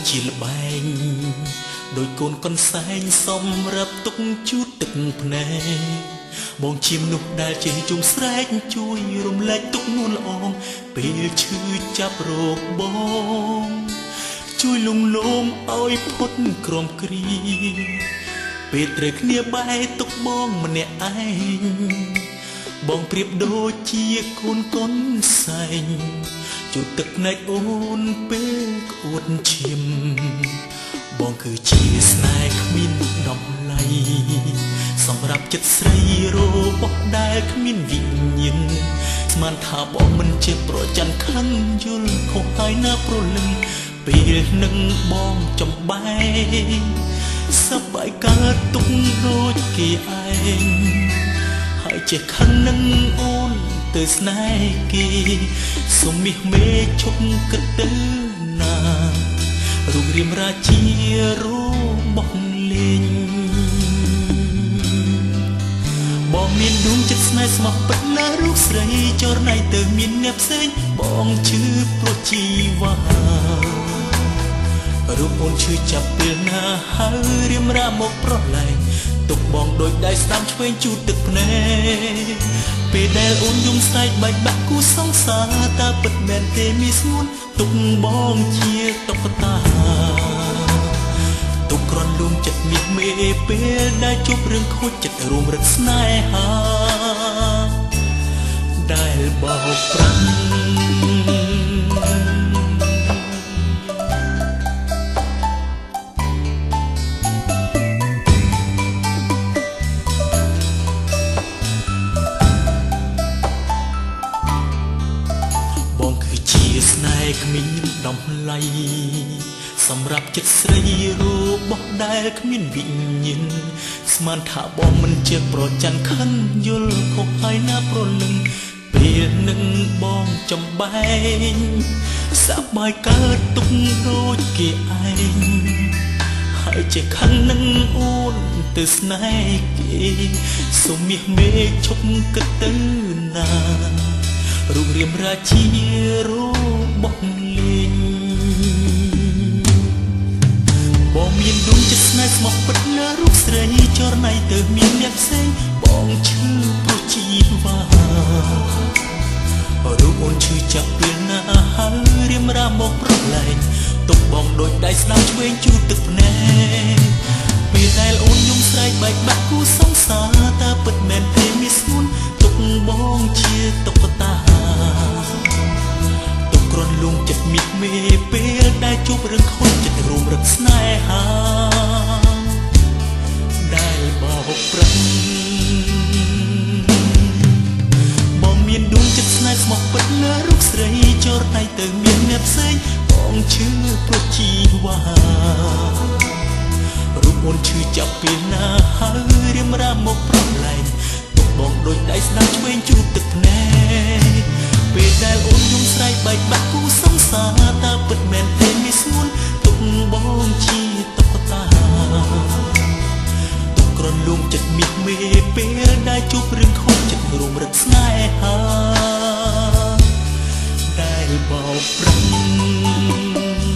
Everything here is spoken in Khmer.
ជាលបែងដោយកូនកនសែងសម្រាប់ទុកជូតទឹកភ្នែកបងជាមនុស្សដែលចេះជុំស្រែកជួយរំលែកទុកនួនល្អងពេលឈឺចាប់រោគបងជួយលំលោមឲ្យផុតក្រំគ្រីពេលត្រូវគ្នាបែកទុកបងម្នាក់ឯងបងប្រៀបដូចជាកូនកនសែងជូតទឹកភ្នែកអូនពេលក្អួតឈាមបងគឺជាស្នេហ៍គ្មានតម្លៃសម្រាប់ចិត្តស្រីរបស់ដែលគ្មានវិញ្ញាណស្មានថាបងមិនជាប្រច័ណ្ឌខឹងយល់ខុសហើយណាប្រលឹងពេលនឹងបងចំបែងសប្បាយកើតទុកដូចគេឯងហើយចេះខឹងនឹងអូនទៅស្នេហ៍គេសុំមាសមេឈប់គិតទៅណារូបរាមរាជារបស់លេងបងមានដួងចិត្តស្នេហ៍ស្មោះពិតណារូបស្រីចរណៃទៅមានអ្នកផ្សេងបងឈឺព្រោះជីវ៉ារូបអូនឈឺចាប់ពេលណាហើយរៀមរាមកប្រឡែងទុកបងដូចដៃស្ដាំឆ្វេងជូតទឹកភ្នែកពេលដែលអូនយំស្រែកបែកបាក់គូសង្សារតើពិតមែនទេមានស្ងួនទុកបងជាតុក្កតាទុកក្រនលួងចិត្តមាសមេពេលដែលជួបរឿងខូចចិត្តរួមរឹកស្នេហាដែលបោកប្រាស់ស្នេហ៍គ្មានតម្លៃសម្រាប់ចិត្តស្រីរបស់ដែលគ្មានវិញ្ញាណស្មានថាបងមិនជាប្រច័ណ្ឌខឹងយល់ខុសហើយណាប្រលឹងពេលនឹងបងចំបែងសប្បាយកើតទុកដូចគេឯងហើយចេះខឹងនឹងអូនទៅស្នេហ៍គេសុំមាសមេឈប់គិតទៅណារូបរាមរាជារបស់លេងបងមានដួងចិត្តស្នេហ៍ស្មោះពិតណារូបស្រីចរណៃទៅមានអ្នកផ្សេងបងឈឺព្រោះជីវ៉ារូបអូនឈឺចាប់ពេលណាហើយរៀមរាមកប្រឡែងទុកបងដូចដៃស្ដាំឆ្វេងជូតទឹកភ្នែកពេលដែលអូនយំស្រែកបែកបាក់គូសង្សារតើពិតមែនទេមានស្ងួនទុកបងជាតុក្កតាទុកក្រនលួងចិត្តមាសមេពេលដែលជួបរឿងខូចចិត្តរួមរឹកស្នេហាដែលបោកប្រាស់បងមានដួងចិត្តស្នេហ៍ស្មោះពិតណារូបស្រីចរណៃទៅមានអ្នកផ្សេងបងឈឺព្រោះជីវ៉ារូបអូនឈឺចាប់ពេលណាហើយរៀមរាមកប្រឡែងបងដូចដៃស្ដាំឆ្វេងជូតទឹកភ្នែកពេលដែលអូនយំស្រែកបែកបាក់គូសង្សារតើពិតមែនទេមានស្ងួនទុកបងជាតុក្កតាទុកក្រនលួងចិត្តមាសមេពេលដែលជួបរឿងខូចចិត្តរួមរឹកស្នេហាដែលបោកប្រាស់